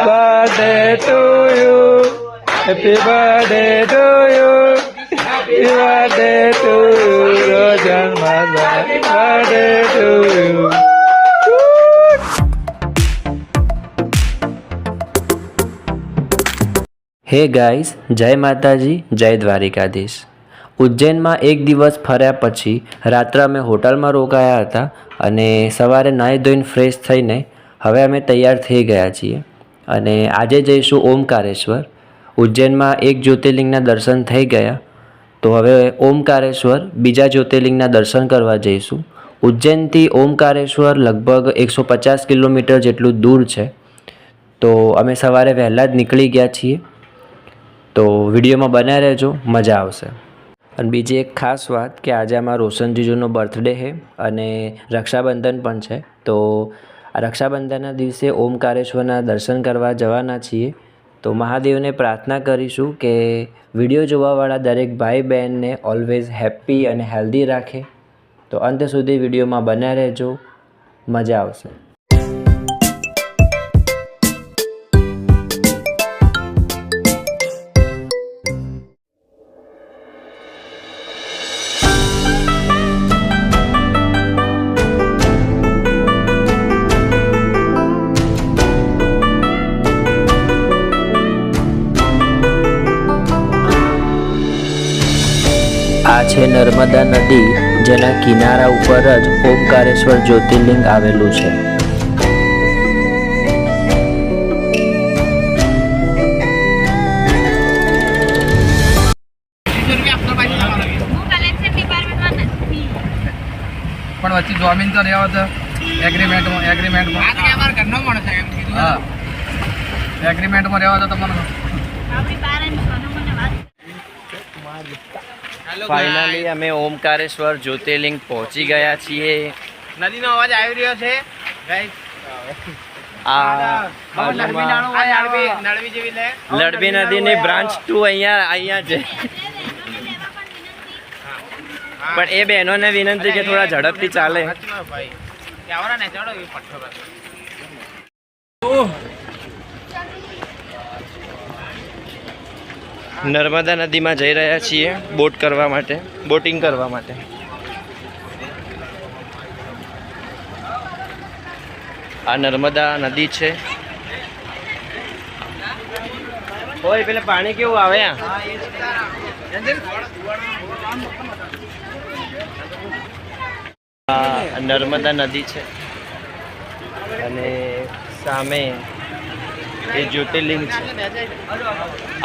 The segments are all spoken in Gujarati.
Birthday to you, happy birthday to you, happy birthday to you Rojan माता, happy birthday to you. Hey guys, જય માતાજી, જય દ્વારિકાધીશ। ઉજ્જૈનમાં એક દિવસ ફર્યા પછી રાત્રે અમે હોટલમાં રોકાયા હતા અને સવારે નાહી ધોઈને ફ્રેશ થઈને હવે અમે તૈયાર થઈ ગયા છીએ અને આજે જઈશું ઓમકારેશ્વર। ઉજ્જૈનમાં એક જ્યોતિર્લિંગના દર્શન થઈ ગયા તો હવે ઓમકારેશ્વર બીજા જ્યોતિર્લિંગના દર્શન કરવા જઈશું। ઉજ્જૈનથી ઓમકારેશ્વર લગભગ 150 કિલોમીટર જેટલું દૂર છે, તો અમે સવારે વહેલા જ નીકળી ગયા છીએ। તો વિડીયોમાં બન્યા રહેજો, મજા આવશે। અને બીજી એક ખાસ વાત કે આજે અમારા રોશન જીજુનો બર્થડે છે અને રક્ષાબંધન પણ છે, તો આ રક્ષાબંધનના દિવસે ઓમકારેશ્વરના દર્શન કરવા જવાના છીએ। તો મહાદેવને પ્રાર્થના કરીશું કે વિડીયો જોવાવાળા દરેક ભાઈ બહેનને ઓલવેઝ હેપી અને હેલ્ધી રાખે। તો અંત સુધી વિડીયોમાં બન્યા રહેજો, મજા આવશે। આ છે નર્મદા નદી, જેના કિનારા ઉપર જ ઓમકારેશ્વર જ્યોતિર્લિંગ આવેલું છે। પણ વચ્ચે જમીન તો રહેવા તો એગ્રીમેન્ટમાં હા એગ્રીમેન્ટમાં રહેવા તો તમારે ફાઇનલી અમે ઓમકારેશ્વર જ્યોતિર્લિંગ પહોંચી ગયા છીએ। નદીનો અવાજ આવી રહ્યો છે ગાઈસ। લડબી નદીની બ્રાન્ચ 2 અહીંયા છે, પણ એ બહેનોને વિનંતી કે થોડા ઝડપથી ચાલે। નર્મદા નદીમાં જઈ રહ્યા છીએ બોટિંગ કરવા માટે। આ નર્મદા નદી છે। ઓય પેલે પાણી કેવું આવે? આ નર્મદા નદી છે અને સામે એ જ્યોતિર્લિંગ છે।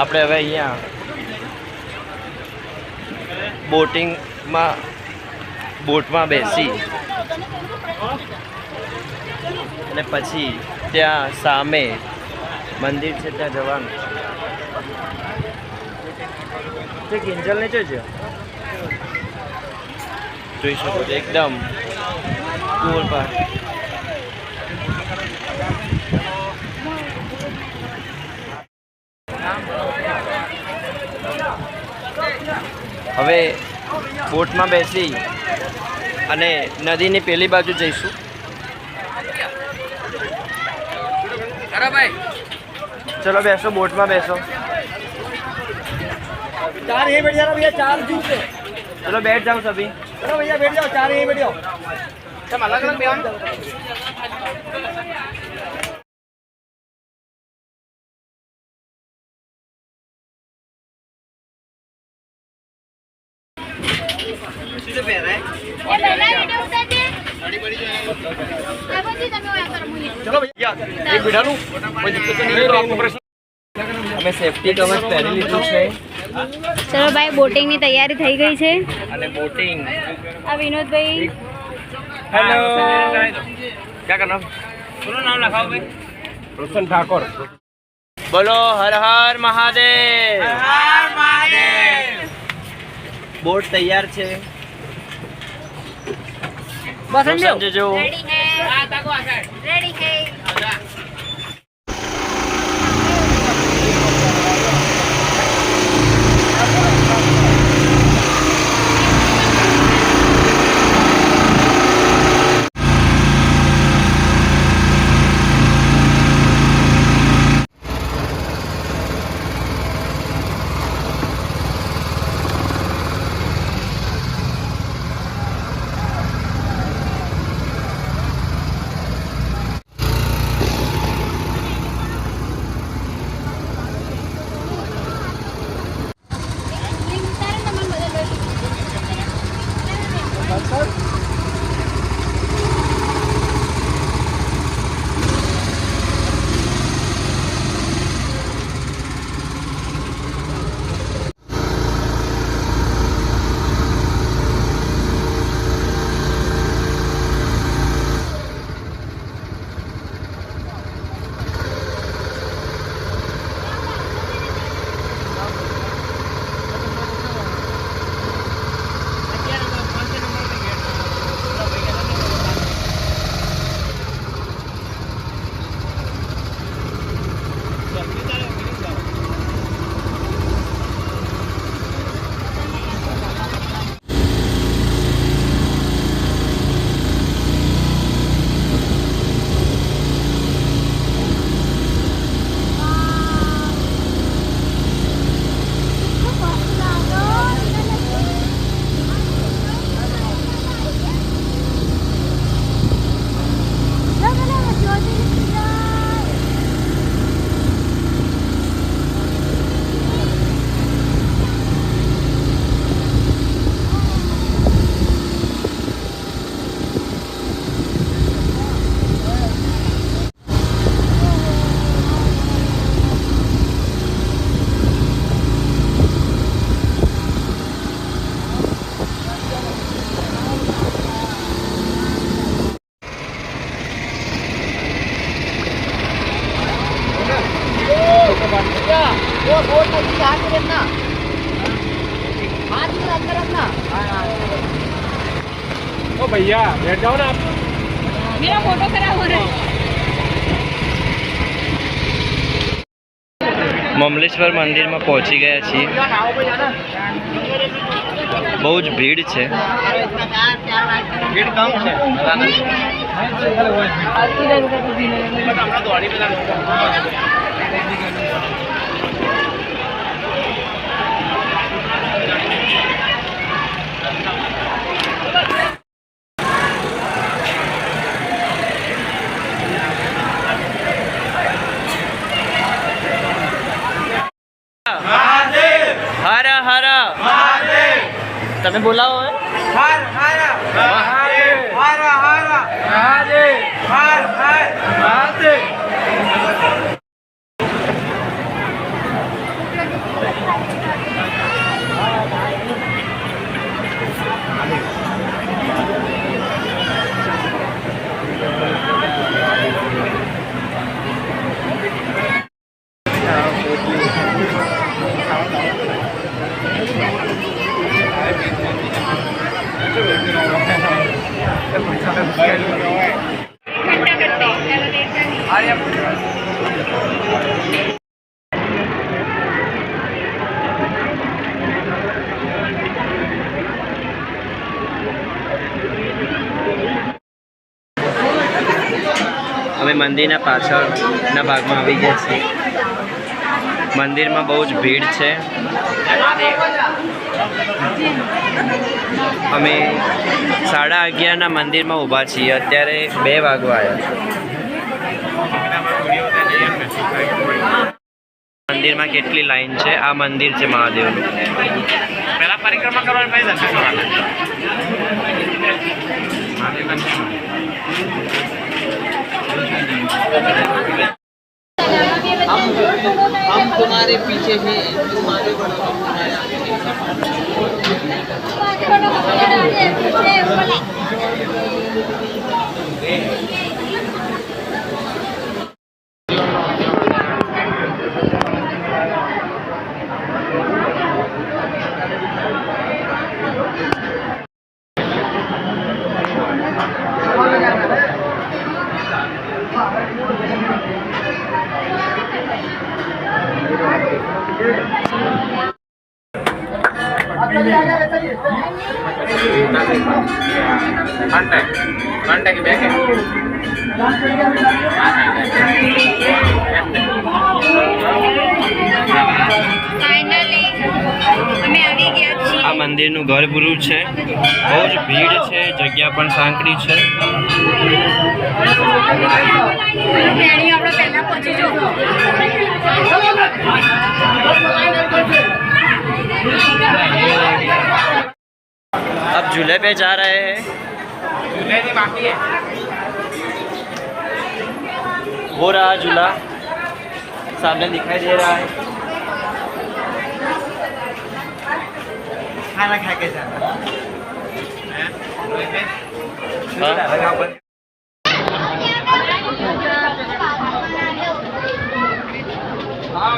આપણે હવે અહીંયા બોટમાં બેસી અને પછી ત્યાં સામે મંદિર છે ત્યાં જવાનું છે। કિંજલ ને જોઈ શકો છો, એકદમ કુલ પર। હવે બોટમાં બેસી અને નદીની પેલી બાજુ જઈશું। ચલો બેસો, બોટમાં બેસો। चार यहीं बैठ जाना भैया, चार जूट पे। चलो बैठ जाओ सभी। चलो भैया बैठ जाओ, चार यहीं बैठ जाओ। सब अलग अलग बैठ। तो पैर है ये पहला वीडियो उतार दे बड़ी बड़ी जो है देखो जी તમે ઓયા કરો મુની। चलो भैया एक बिठा लूं, कोई दिक्कत तो नहीं है। आपको प्रश्न અમે સેફટી કવચ પહેરી લીધું છે ચલો ભાઈ, બોટિંગ ની તૈયારી થઈ ગઈ છે અને બોટિંગ। આ વિનોદભાઈ, હેલો, क्या करना? पूरा नाम लिखाओ भाई। रोशन ठाकुर। બોલો હર હર મહાદેવ। हर महादेव। બોટ તૈયાર છે। बस રોશન જીજુ રેડી હે? हां ताको आ साइड। રેડી હે? ओ भैया बैठ जाओ ना आप। मेरा फोटो खराब हो रहा है। મમલેશ્વર મંદિરમાં પહોંચી ગયા છીએ. બહુ જ ભીડ છે. ભીડ કમ છે. હર હર તમે બોલાવો હે? हर हर महादेव हर हर महादेव हर हर महादेव. અમે મંદિરના પાછળના ભાગમાં આવી ગયા છીએ. મંદિરમાં બહુ જ ભીડ છે. અમે 11:30ના મંદિરમાં ઊભા છીએ. અત્યારે 2 વાગવા આવ્યા. મંદિરમાં કેટલી લાઈન છે. આ મંદિર છે મહાદેવનું. પહેલા પરિક્રમા કરવાની પછી દર્શન કરવાના. हम तुम्हारे पीछे हैं, तुम आगे बढ़ो, हम तुम्हारे आगे ઘંટા બેક ફાઇનલી અમે આવી ગયા છીએ. આ મંદિરનું ગર્ભગૃહ છે. બહુ જ ભીડ છે. જગ્યા પણ સાંકડી છે. ડેડી આપણે પહેલા પહોંચી જો. अब झूले पे जा रहे हैं. झूले से बाकी है. वो रहा झूला सामने दिखाई दे रहा है. खाना खा के जाना. हाँ?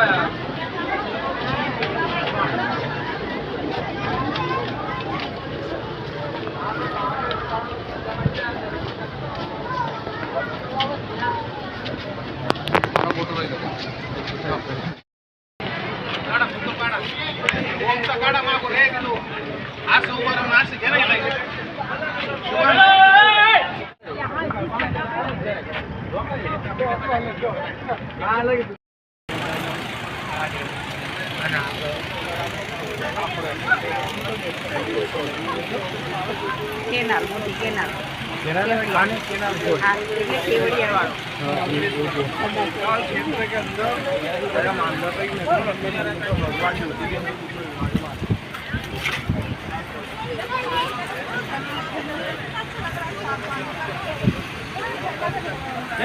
કેનાલ મોટી કેનાલ એટલે કેવડિયા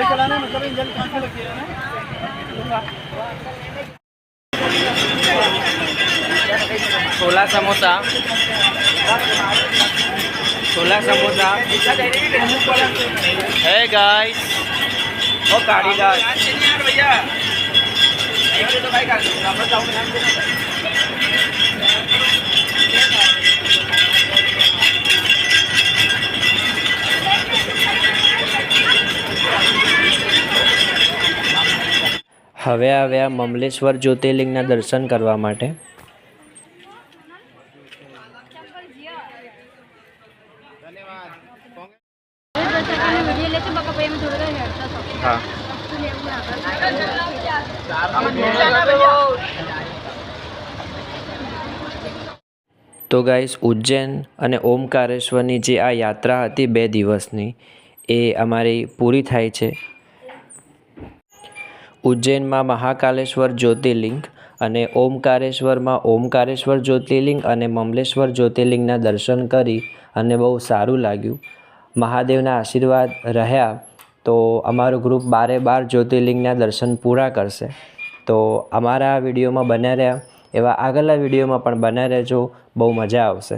चलाने मतलब इंजन कहाँ से लगती है ना. छोला समोसा. छोला समोसा. है गाइस. वो गाड़ी का भैया तो भाई का હવે આવ્યા મમલેશ્વર જ્યોતિર્લિંગના દર્શન કરવા માટે. હા તો ગાઈસ, ઉજ્જૈન અને ઓમકારેશ્વરની જે આ યાત્રા હતી 2 દિવસની, એ અમારી પૂરી થાય છે. ઉજ્જૈનમાં મહાકાલેશ્વર જ્યોતિર્લિંગ અને ઓમકારેશ્વરમાં ઓમકારેશ્વર જ્યોતિર્લિંગ અને મમલેશ્વર જ્યોતિર્લિંગના દર્શન કરી અને બહુ સારું લાગ્યું. મહાદેવના આશીર્વાદ રહ્યા તો અમારું ગ્રુપ 12 જ્યોતિર્લિંગના દર્શન પૂરા કરશે. તો અમારા વિડીયોમાં બન્યા રહ્યા એવા આગળના વિડીયોમાં પણ બન્યા રહેજો, બહુ મજા આવશે.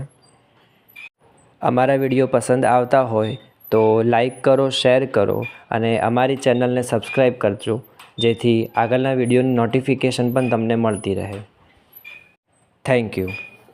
અમારા વિડીયો પસંદ આવતા હોય તો લાઈક કરો, શેર કરો અને અમારી ચેનલને સબસ્ક્રાઈબ કરજો, જેથી આગળના વિડીયોની નોટિફિકેશન પણ તમને મળતી રહે. Thank you.